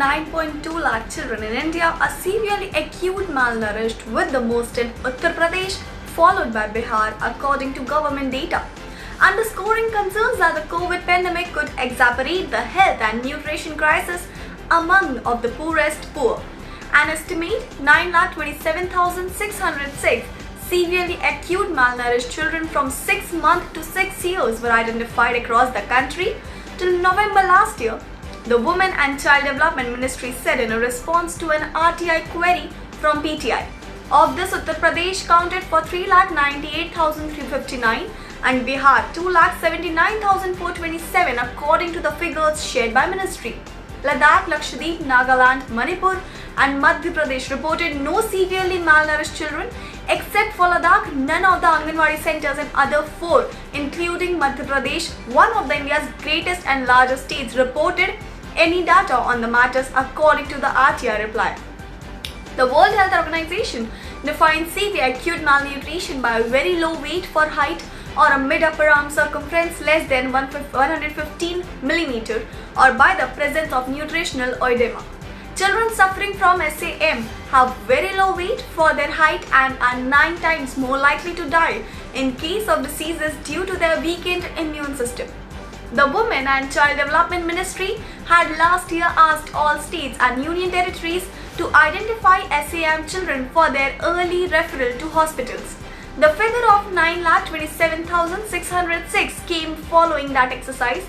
9.2 lakh children in India are severely acute malnourished, with the most in Uttar Pradesh, followed by Bihar, according to government data, underscoring concerns that the COVID pandemic could exacerbate the health and nutrition crisis among of the poorest poor. An estimate 9,27,606 severely acute malnourished children from 6 months to 6 years were identified across the country till November last year, the Women and Child Development Ministry said in a response to an RTI query from PTI. Of this, Uttar Pradesh counted for 3,98,359 and Bihar 2,79,427 according to the figures shared by Ministry. Ladakh, Lakshadweep, Nagaland, Manipur and Madhya Pradesh reported no severely malnourished children. Except for Ladakh, none of the Anganwadi centers in other 4, including Madhya Pradesh, one of the India's greatest and largest states, reported any data on the matters according to the RTI reply. The World Health Organization defines severe acute malnutrition by a very low weight for height or a mid-upper arm circumference less than 115 mm or by the presence of nutritional oedema. Children suffering from SAM have very low weight for their height and are 9 times more likely to die in case of diseases due to their weakened immune system. The Women and Child Development Ministry had last year asked all states and union territories to identify SAM children for their early referral to hospitals. The figure of 9,27,606 came following that exercise.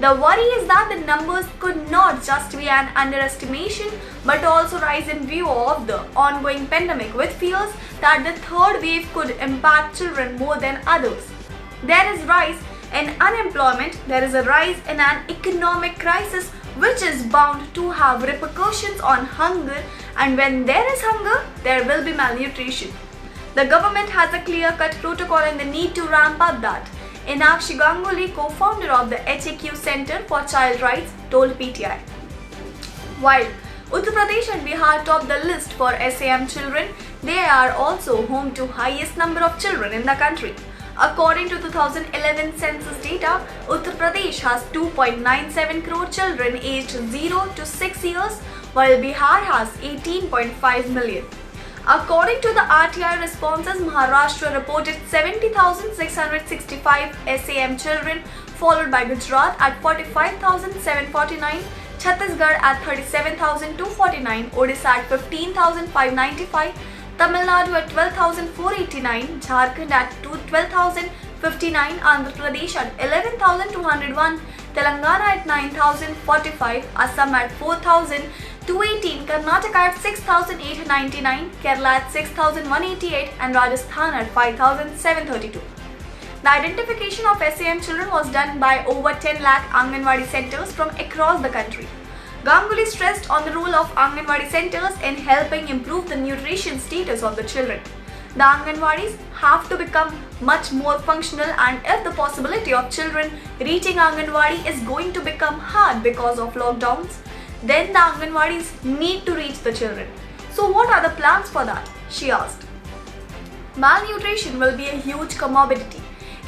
The worry is that the numbers could not just be an underestimation but also rise in view of the ongoing pandemic, with fears that the third wave could impact children more than others. There is rise in unemployment, there is a rise in an economic crisis which is bound to have repercussions on hunger, and when there is hunger, there will be malnutrition. The government has a clear-cut protocol and the need to ramp up that. Inakshi Ganguly, co-founder of the HAQ Center for Child Rights, told PTI. While Uttar Pradesh and Bihar top the list for SAM children, they are also home to highest number of children in the country. According to 2011 census data, Uttar Pradesh has 2.97 crore children aged 0 to 6 years, while Bihar has 18.5 million. According to the RTI responses, Maharashtra reported 70,665 SAM children, followed by Gujarat at 45,749, Chhattisgarh at 37,249, Odisha at 15,595, Tamil Nadu at 12,489, Jharkhand at 12,059, Andhra Pradesh at 11,201, Telangana at 9,045, Assam at 4,218, Karnataka at 6,899, Kerala at 6,188 and Rajasthan at 5,732. The identification of SAM children was done by over 10 lakh Anganwadi centers from across the country. Ganguly stressed on the role of Anganwadi centers in helping improve the nutrition status of the children. The Anganwadis have to become much more functional, and if the possibility of children reaching Anganwadi is going to become hard because of lockdowns, then the Anganwadis need to reach the children. So what are the plans for that? She asked. Malnutrition will be a huge comorbidity.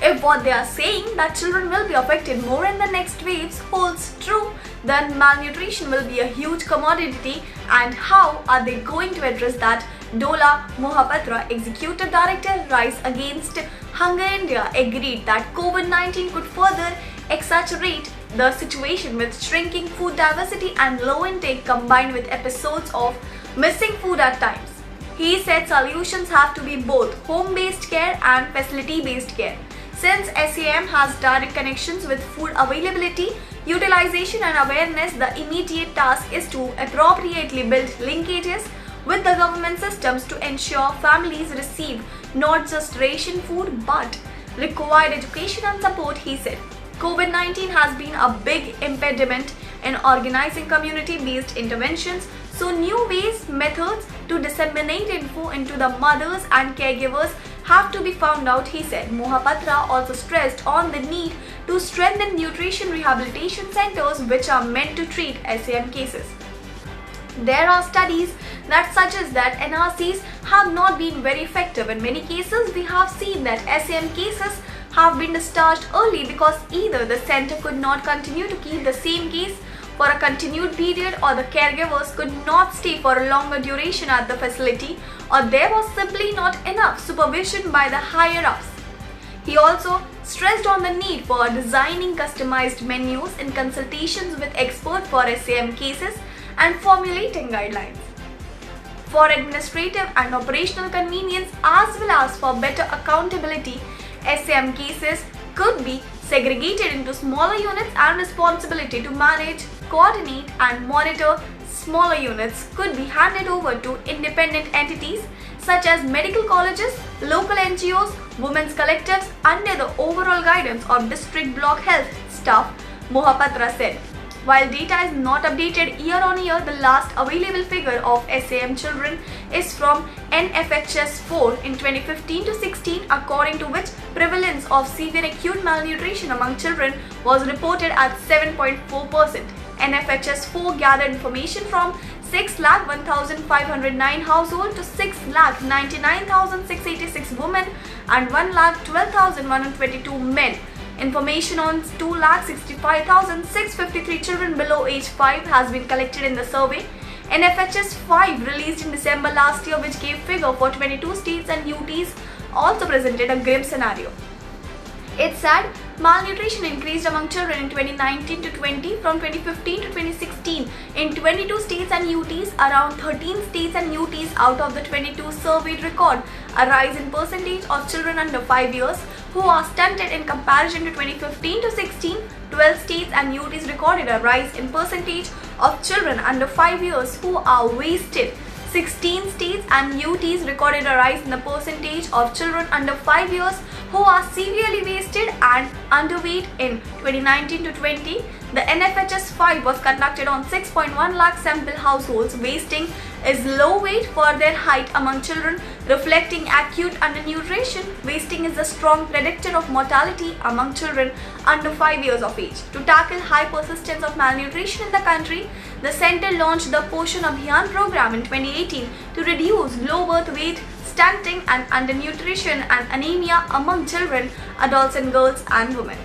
If what they are saying that children will be affected more in the next waves holds true, then malnutrition will be a huge commodity, and how are they going to address that? Dola Mohapatra, Executive Director, Rise Against Hunger India, agreed that COVID-19 could further exacerbate the situation with shrinking food diversity and low intake combined with episodes of missing food at times. He said solutions have to be both home-based care and facility-based care. Since SAM has direct connections with food availability, utilization and awareness, the immediate task is to appropriately build linkages with the government systems to ensure families receive not just ration food but required education and support, he said. COVID-19 has been a big impediment in organizing community-based interventions, so new ways, methods to disseminate info into the mothers and caregivers have to be found out, he said. Mohapatra also stressed on the need to strengthen nutrition rehabilitation centers which are meant to treat SAM cases. There are studies that suggest that NRCs have not been very effective. In many cases, we have seen that SAM cases have been discharged early because either the center could not continue to keep the same case for a continued period, or the caregivers could not stay for a longer duration at the facility, or there was simply not enough supervision by the higher-ups. He also stressed on the need for designing customized menus in consultations with experts for SAM cases and formulating guidelines. For administrative and operational convenience as well as for better accountability, SAM cases could be segregated into smaller units and responsibility to manage, coordinate and monitor smaller units could be handed over to independent entities such as medical colleges, local NGOs, women's collectives under the overall guidance of district block health staff, Mohapatra said. While data is not updated year on year, the last available figure of SAM children is from NFHS 4 in 2015-16, according to which prevalence of severe acute malnutrition among children was reported at 7.4%. NFHS 4 gathered information from 6,01,509 households to 6,99,686 women and 1,12,122 men. Information on 2,65,653 children below age 5 has been collected in the survey. NFHS 5 released in December last year, which gave figure for 22 states and UTs, also presented a grim scenario. It said malnutrition increased among children in 2019 to 20 from 2015 to 2016 in 22 states and UTs. Around 13 states and UTs out of the 22 surveyed record a rise in percentage of children under 5 years who are stunted in comparison to 2015 to 16. 12 states and UTs recorded a rise in percentage of children under 5 years who are wasted. 16 states and UTs recorded a rise in the percentage of children under 5 years who are severely wasted and underweight in 2019 to 20. The NFHS 5 was conducted on 6.1 lakh sample households. Wasting is low weight for their height among children, reflecting acute undernutrition. Wasting is a strong predictor of mortality among children under 5 years of age. To tackle high persistence of malnutrition in the country, the center launched the Poshan Abhiyan program in 2018 to reduce low birth weight, stunting and undernutrition and anemia among children, adults and girls and women.